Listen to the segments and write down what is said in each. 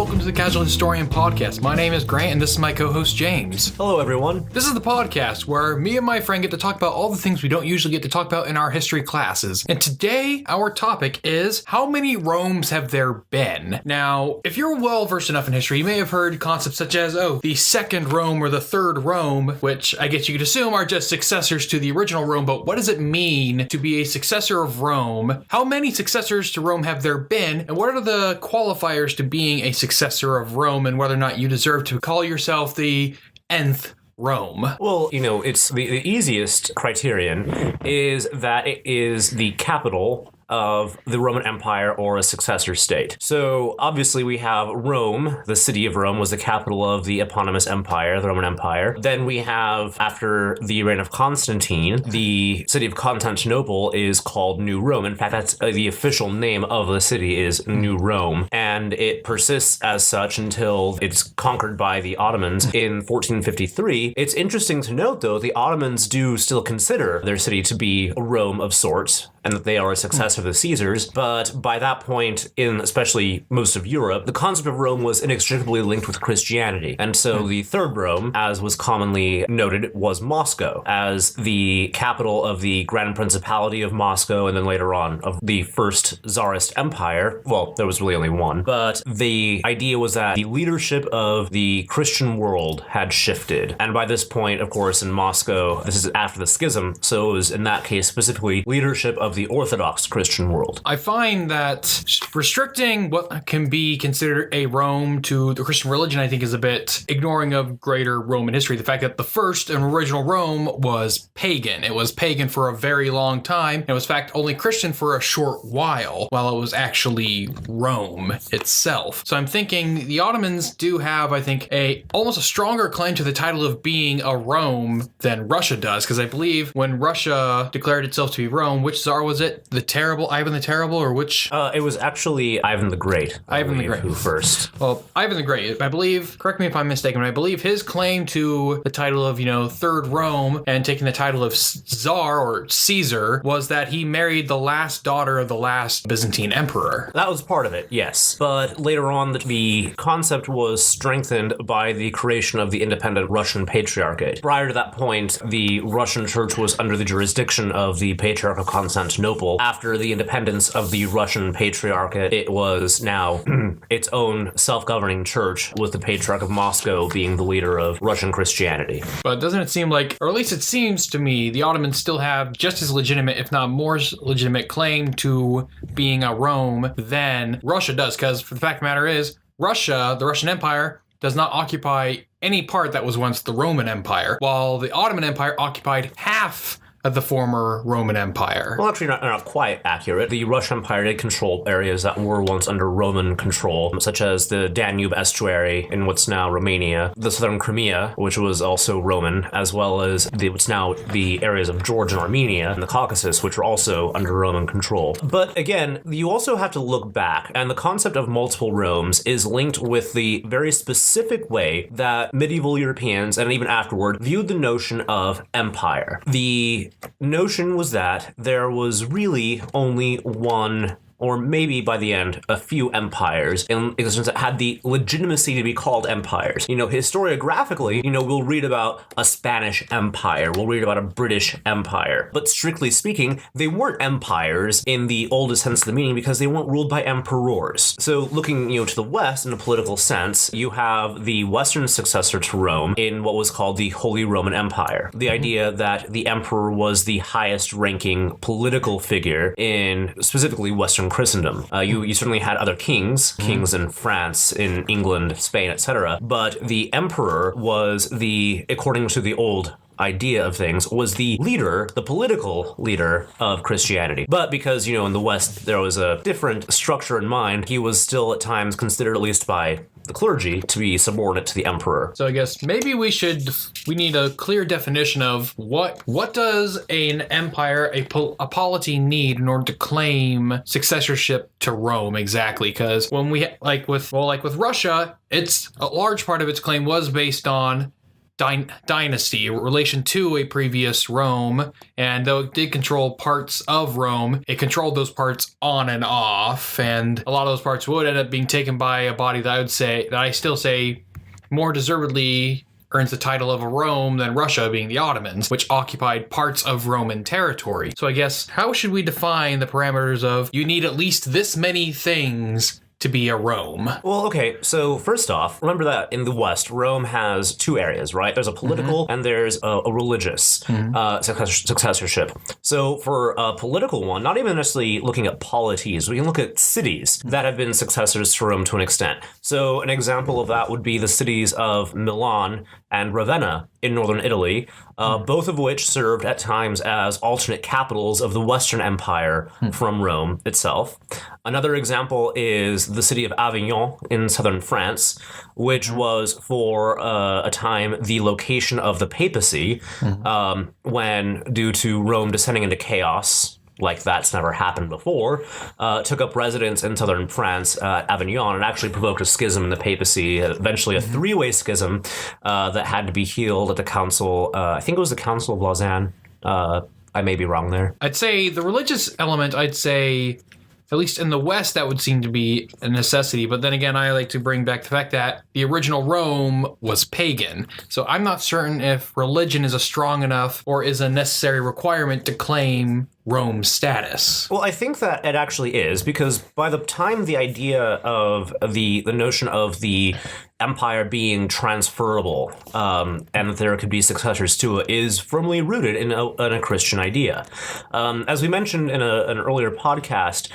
welcome to the Casual Historian Podcast. My name is Grant, and this is my co-host, James. Hello, everyone. This is the podcast where me and my friend get to talk about all the things we don't usually get to talk about in our history classes. And today, our topic is, how many Romes have there been? Now, if you're well-versed enough in history, you may have heard concepts such as, the second Rome or the third Rome, which I guess you could assume are just successors to the original Rome, but what does it mean to be a successor of Rome? How many successors to Rome have there been? And what are the qualifiers to being a successor of Rome, and whether or not you deserve to call yourself the nth Rome? Well, it's the easiest criterion is that it is the capital of the Roman Empire or a successor state. So obviously we have Rome. The city of Rome was the capital of the eponymous empire, the Roman Empire. Then we have, after the reign of Constantine, the city of Constantinople is called New Rome. In fact, that's the official name of the city is New Rome. And it persists as such until it's conquered by the Ottomans in 1453. It's interesting to note, though, the Ottomans do still consider their city to be a Rome of sorts, and that they are a successor of the Caesars, but by that point, in especially most of Europe, the concept of Rome was inextricably linked with Christianity. And so the third Rome, as was commonly noted, was Moscow, as the capital of the Grand Principality of Moscow, and then later on of the first Tsarist Empire. Well, there was really only one, but the idea was that the leadership of the Christian world had shifted. And by this point, of course, in Moscow, this is after the schism, so it was in that case specifically leadership of the Orthodox Christian world. I find that restricting what can be considered a Rome to the Christian religion, I think, is a bit ignoring of greater Roman history. The fact that the first and original Rome was pagan. It was pagan for a very long time. It was, in fact, only Christian for a short while it was actually Rome itself. So I'm thinking the Ottomans do have, I think, almost a stronger claim to the title of being a Rome than Russia does, because I believe when Russia declared itself to be Rome, which Tsar was it? Ivan the Terrible, or which? It was actually Ivan the Great. Ivan the Great. Who first? Well, Ivan the Great, I believe, correct me if I'm mistaken, but I believe his claim to the title of, Third Rome and taking the title of Tsar or Caesar was that he married the last daughter of the last Byzantine emperor. That was part of it, yes. But later on, the concept was strengthened by the creation of the independent Russian Patriarchate. Prior to that point, the Russian Church was under the jurisdiction of the Patriarch of Constantinople. After the independence of the Russian Patriarchate, it was now its own self-governing church, with the Patriarch of Moscow being the leader of Russian Christianity. But doesn't it seem like, or at least it seems to me, the Ottomans still have just as legitimate, if not more legitimate, claim to being a Rome than Russia does? Because the fact of the matter is, Russia, the Russian Empire, does not occupy any part that was once the Roman Empire, while the Ottoman Empire occupied half of the former Roman Empire. Well, actually not quite accurate. The Russian Empire did control areas that were once under Roman control, such as the Danube estuary in what's now Romania, the southern Crimea, which was also Roman, as well as what's now the areas of Georgia and Armenia and the Caucasus, which were also under Roman control. But again, you also have to look back, and the concept of multiple Romes is linked with the very specific way that medieval Europeans, and even afterward, viewed the notion of empire. The notion was that there was really only one, or maybe by the end, a few empires in existence that had the legitimacy to be called empires. Historiographically, we'll read about a Spanish empire, we'll read about a British empire, but strictly speaking, they weren't empires in the oldest sense of the meaning because they weren't ruled by emperors. So looking, to the West in a political sense, you have the Western successor to Rome in what was called the Holy Roman Empire. The idea that the emperor was the highest ranking political figure in specifically Western Christendom. You certainly had other kings in France, in England, Spain, etc. But the emperor was according to the old idea of things, was the leader, the political leader of Christianity. But because, in the West, there was a different structure in mind, he was still at times considered, at least by the clergy, to be subordinate to the emperor. So I guess maybe we need a clear definition of what does an empire, a polity need in order to claim successorship to Rome exactly? Because when we, like with Russia, it's a large part of its claim was based on dynasty, relation to a previous Rome. And though it did control parts of Rome, it controlled those parts on and off. And a lot of those parts would end up being taken by a body that I still say more deservedly earns the title of a Rome than Russia, being the Ottomans, which occupied parts of Roman territory. So I guess, how should we define the parameters of you need at least this many things to be a Rome? Well, okay, so first off, remember that in the West, Rome has two areas, right? There's a political and there's a religious successorship. So for a political one, not even necessarily looking at polities, we can look at cities that have been successors to Rome to an extent. So an example of that would be the cities of Milan and Ravenna in northern Italy, both of which served at times as alternate capitals of the Western Empire from Rome itself. Another example is the city of Avignon in southern France, which was for a time the location of the papacy when, due to Rome descending into chaos, like that's never happened before, took up residence in southern France at Avignon and actually provoked a schism in the papacy, eventually a three-way schism that had to be healed at the council. I think it was the Council of Lausanne. I may be wrong there. I'd say the religious element, at least in the West, that would seem to be a necessity. But then again, I like to bring back the fact that the original Rome was pagan. So I'm not certain if religion is a strong enough or is a necessary requirement to claim Rome's status. Well, I think that it actually is, because by the time the idea of the notion of the empire being transferable and that there could be successors to it is firmly rooted in a Christian idea. As we mentioned in an earlier podcast,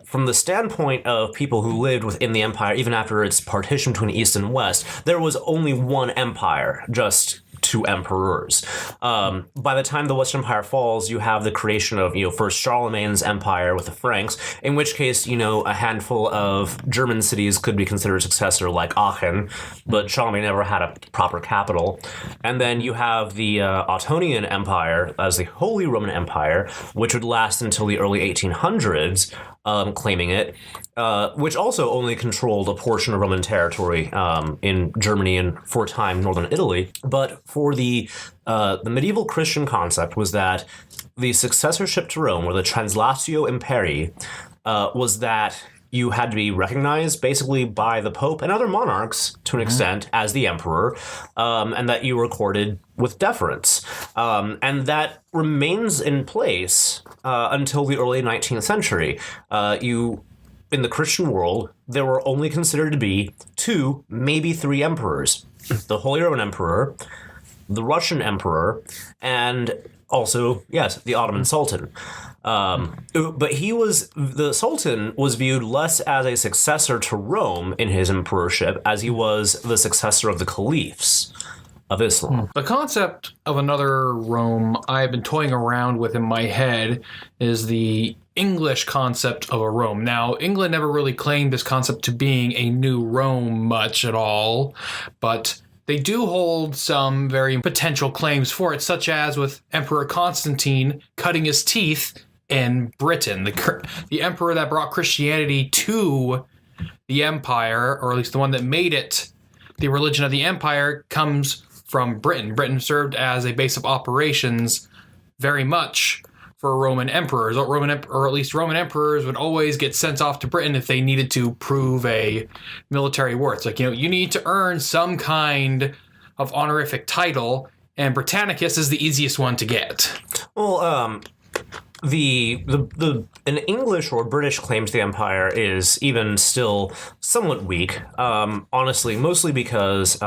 from the standpoint of people who lived within the empire, even after its partition between East and West, there was only one empire, just two emperors. By the time the Western Empire falls, you have the creation of, first Charlemagne's empire with the Franks, in which case, a handful of German cities could be considered a successor, like Aachen, but Charlemagne never had a proper capital. And then you have the Ottonian Empire as the Holy Roman Empire, which would last until the early 1800s, claiming it, which also only controlled a portion of Roman territory in Germany and, for a time, northern Italy. But for the medieval Christian concept was that the successorship to Rome, or the translatio imperii, was that you had to be recognized basically by the Pope and other monarchs to an extent as the emperor, and that you were accorded with deference. And that remains in place until the early 19th century. In the Christian world, there were only considered to be two, maybe three emperors. The Holy Roman Emperor, the Russian Emperor, and also, yes, the Ottoman Sultan. But the Sultan was viewed less as a successor to Rome in his emperorship as he was the successor of the caliphs of Islam. The concept of another Rome I've been toying around with in my head is the English concept of a Rome. Now, England never really claimed this concept to being a new Rome much at all, but they do hold some very potential claims for it, such as with Emperor Constantine cutting his teeth in Britain. The emperor that brought Christianity to the empire, or at least the one that made it the religion of the empire, comes from Britain. Britain served as a base of operations very much for Roman emperors, or at least Roman emperors would always get sent off to Britain if they needed to prove a military worth. Like, you need to earn some kind of honorific title, and Britannicus is the easiest one to get. Well, an English or British claim to the empire is even still somewhat weak. Honestly, mostly because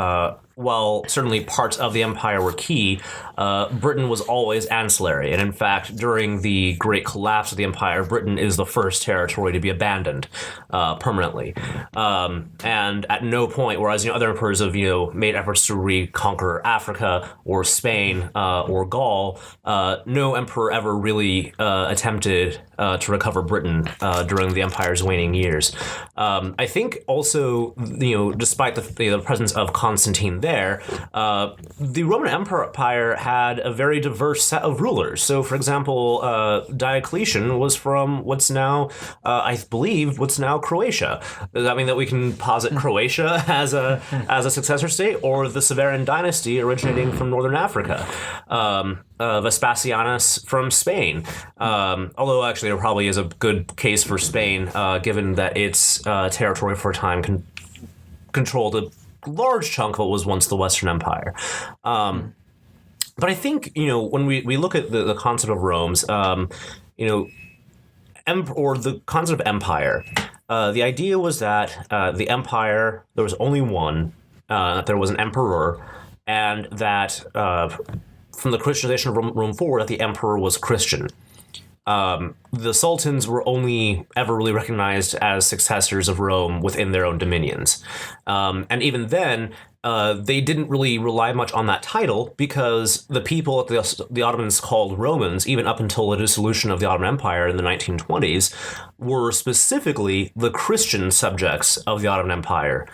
while certainly parts of the empire were key, Britain was always ancillary. And in fact, during the great collapse of the empire, Britain is the first territory to be abandoned permanently. And at no point, whereas other emperors have made efforts to reconquer Africa or Spain or Gaul, no emperor ever really attempted to recover Britain during the empire's waning years. I think also, despite the presence of Constantine there, the Roman Empire had a very diverse set of rulers. So, for example, Diocletian was from what's now, I believe, what's now Croatia. Does that mean that we can posit Croatia as a successor state, or the Severan dynasty originating from northern Africa? Vespasianus from Spain. Although actually there probably is a good case for Spain, given that its territory for a time controlled a large chunk of what was once the Western Empire. But I think, when we look at the concept of Rome's, or the concept of empire, the idea was that the empire, there was only one, that there was an emperor, and that from the Christianization of Rome forward, that the emperor was Christian. The sultans were only ever really recognized as successors of Rome within their own dominions. And even then, they didn't really rely much on that title, because the people that the Ottomans called Romans, even up until the dissolution of the Ottoman Empire in the 1920s, were specifically the Christian subjects of the Ottoman Empire.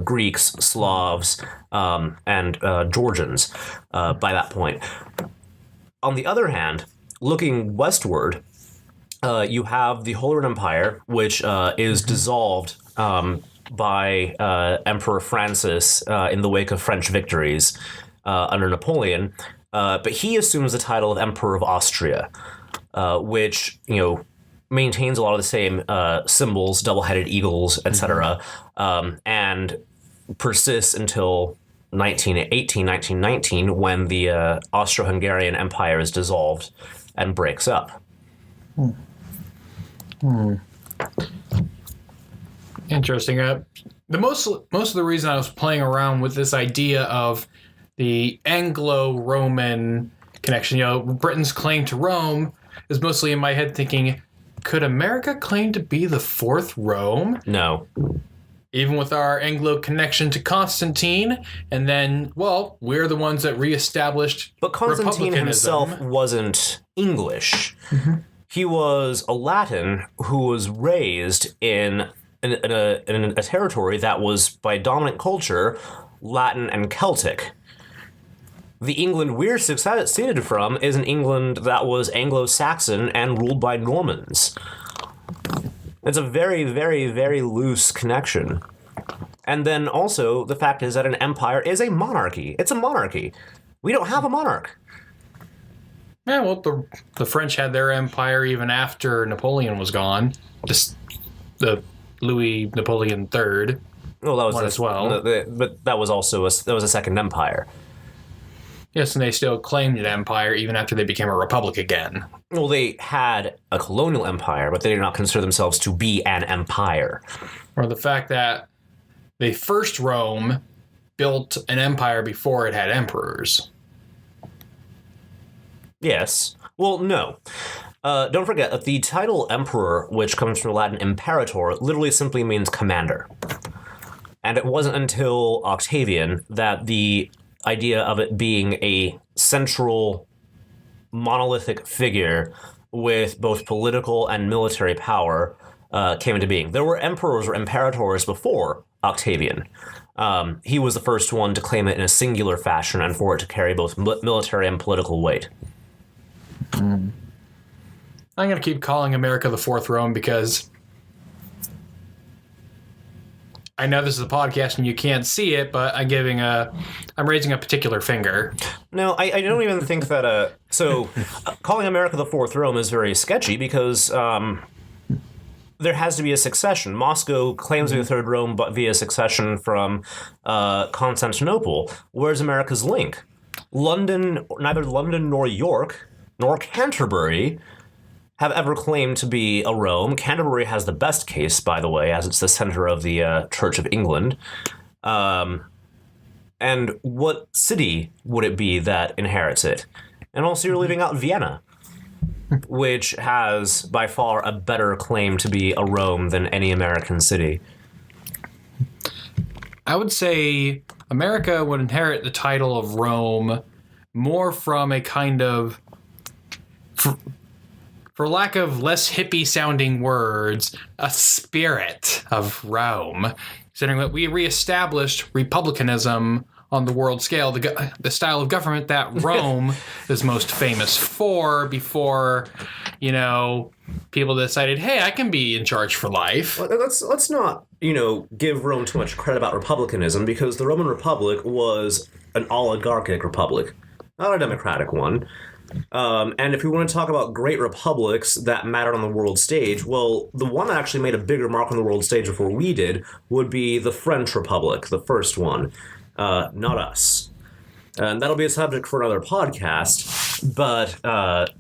Greeks, Slavs, and Georgians by that point. On the other hand, looking westward, you have the Holy Roman Empire, which is dissolved by Emperor Francis in the wake of French victories under Napoleon. But he assumes the title of Emperor of Austria, which, maintains a lot of the same symbols, double-headed eagles, etc., and persists until 1919, when the Austro-Hungarian Empire is dissolved and breaks up. Interesting. The most of the reason I was playing around with this idea of the Anglo-Roman connection, Britain's claim to Rome, is mostly in my head thinking, could America claim to be the fourth Rome? No. Even with our Anglo connection to Constantine, and then, we're the ones that reestablished But Constantine himself wasn't English. Mm-hmm. He was a Latin who was raised in a territory that was, by dominant culture, Latin and Celtic. The England we're succeeded from is an England that was Anglo-Saxon and ruled by Normans. It's a very, very, very loose connection. And then also, the fact is that an empire is a monarchy. It's a monarchy. We don't have a monarch. Yeah, the French had their empire even after Napoleon was gone. Just the Louis Napoleon III. Well, that was as well. But that was also a second empire. Yes, and they still claimed an empire even after they became a republic again. Well, they had a colonial empire, but they did not consider themselves to be an empire. Or the fact that the first Rome built an empire before it had emperors. Yes. Well, no. Don't forget that the title emperor, which comes from Latin imperator, literally simply means commander. And it wasn't until Octavian that the idea of it being a central monolithic figure with both political and military power came into being. There were emperors or imperators before Octavian. He was the first one to claim it in a singular fashion and for it to carry both military and political weight. I'm going to keep calling America the fourth Rome because I know this is a podcast and you can't see it, but I'm raising a particular finger. No, I don't even think that. Calling America the fourth Rome is very sketchy because there has to be a succession. Moscow claims to be the third Rome, but via succession from Constantinople. Where's America's link? Neither London nor York nor Canterbury have ever claimed to be a Rome. Canterbury has the best case, by the way, as it's the center of the Church of England. And what city would it be that inherits it? And also you're leaving out Vienna, which has by far a better claim to be a Rome than any American city. I would say America would inherit the title of Rome more from a kind of, for lack of less hippie-sounding words, a spirit of Rome, considering that we reestablished republicanism on the world scale, the style of government that Rome is most famous for before, people decided, hey, I can be in charge for life. Let's not, give Rome too much credit about republicanism, because the Roman Republic was an oligarchic republic, not a democratic one. And if we want to talk about great republics that mattered on the world stage, well, the one that actually made a bigger mark on the world stage before we did would be the French Republic, the first one. Not us. And that'll be a subject for another podcast. But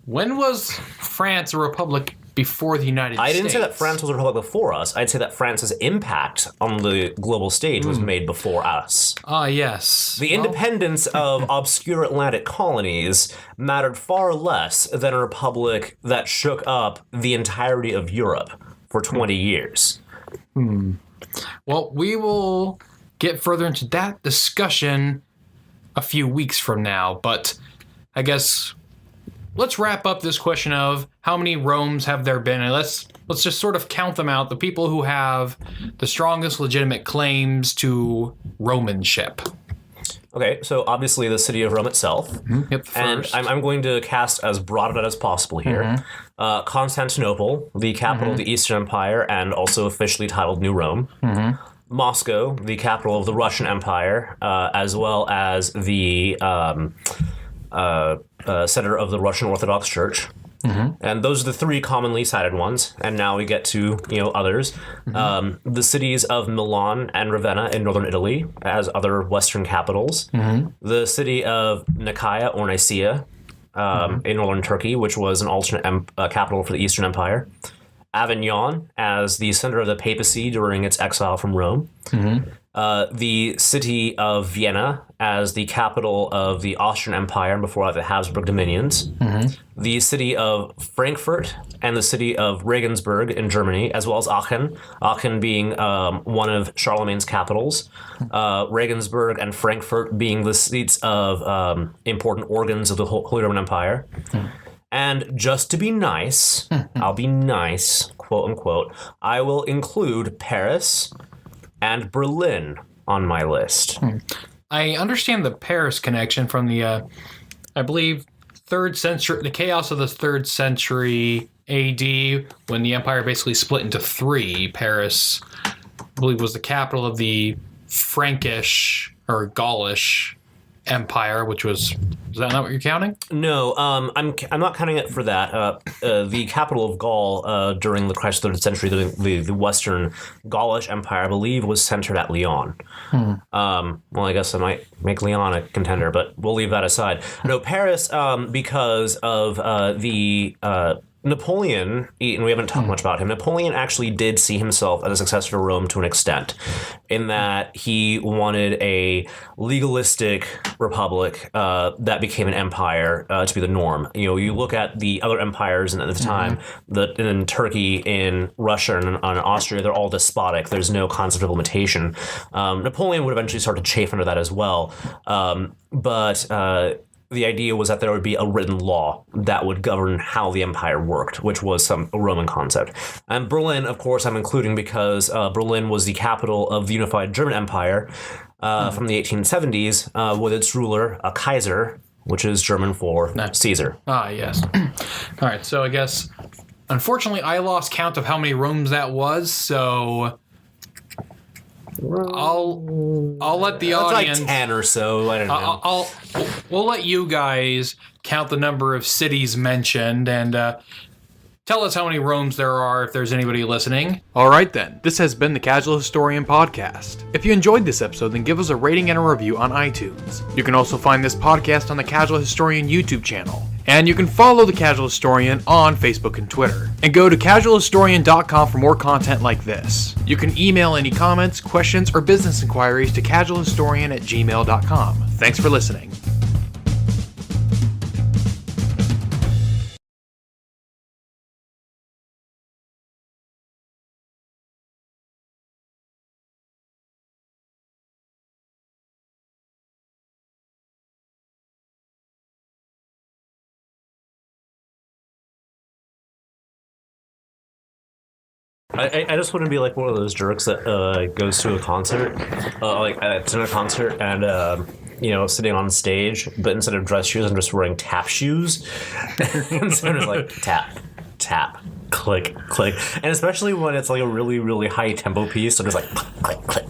when was France a republic before the United States? I didn't say that France was a republic before us. I'd say that France's impact on the global stage was made before us. Yes. The independence of obscure Atlantic colonies mattered far less than a republic that shook up the entirety of Europe for 20 years. Well, we will get further into that discussion a few weeks from now, but I guess let's wrap up this question of how many Romes have there been, and let's just sort of count them out, the people who have the strongest legitimate claims to Romanship. Okay, so obviously the city of Rome itself, and I'm going to cast as broad a net as possible here. Constantinople, the capital of the Eastern Empire, and also officially titled New Rome. Moscow, the capital of the Russian Empire, as well as the center of the Russian Orthodox Church. And those are the three commonly cited ones. And now we get to others. The cities of Milan and Ravenna in northern Italy as other Western capitals. The city of Nicaea or Nicaea in northern Turkey, which was an alternate capital for the Eastern Empire. Avignon as the center of the papacy during its exile from Rome. The city of Vienna as the capital of the Austrian Empire and before that the Habsburg dominions. The city of Frankfurt and the city of Regensburg in Germany, as well as Aachen. Aachen being one of Charlemagne's capitals. Regensburg and Frankfurt being the seats of important organs of the Holy Roman Empire. And just to be nice, I'll be nice, quote unquote, I will include Paris and Berlin on my list. I understand the Paris connection from the, I believe, 3rd century, the chaos of the 3rd century AD, when the empire basically split into three. Paris, I believe, was the capital of the Frankish or Gaulish Empire, which was that not what you're counting? No, I'm not counting it for that. The capital of Gaul during the Christ 3rd century, the Western Gaulish Empire, I believe, was centered at Lyon. Well, I guess I might make Lyon a contender, but we'll leave that aside. No, Paris, because of the Napoleon, and we haven't talked much about him, Napoleon actually did see himself as a successor to Rome to an extent, in that he wanted a legalistic republic that became an empire to be the norm. You look at the other empires at the time, in Turkey, in Russia, and Austria, they're all despotic. There's no concept of limitation. Napoleon would eventually start to chafe under that as well. But the idea was that there would be a written law that would govern how the empire worked, which was a Roman concept. And Berlin, of course, I'm including because Berlin was the capital of the unified German Empire from the 1870s, with its ruler, a Kaiser, which is German for Caesar. Yes. All right, so I guess, unfortunately, I lost count of how many Romes that was, so I'll let the audience. Like 10 or so. I don't know. We'll let you guys count the number of cities mentioned and tell us how many Romes there are if there's anybody listening. All right then, this has been the Casual Historian Podcast. If you enjoyed this episode, then give us a rating and a review on iTunes. You can also find this podcast on the Casual Historian YouTube channel. And you can follow the Casual Historian on Facebook and Twitter. And go to casualhistorian.com for more content like this. You can email any comments, questions, or business inquiries to casualhistorian@gmail.com. Thanks for listening. I just wouldn't be one of those jerks that goes to a concert, it's in a concert, and sitting on stage, but instead of dress shoes, I'm just wearing tap shoes. And so I'm just like tap, tap, click, click. And especially when it's like a really, really high tempo piece, so just like click, click,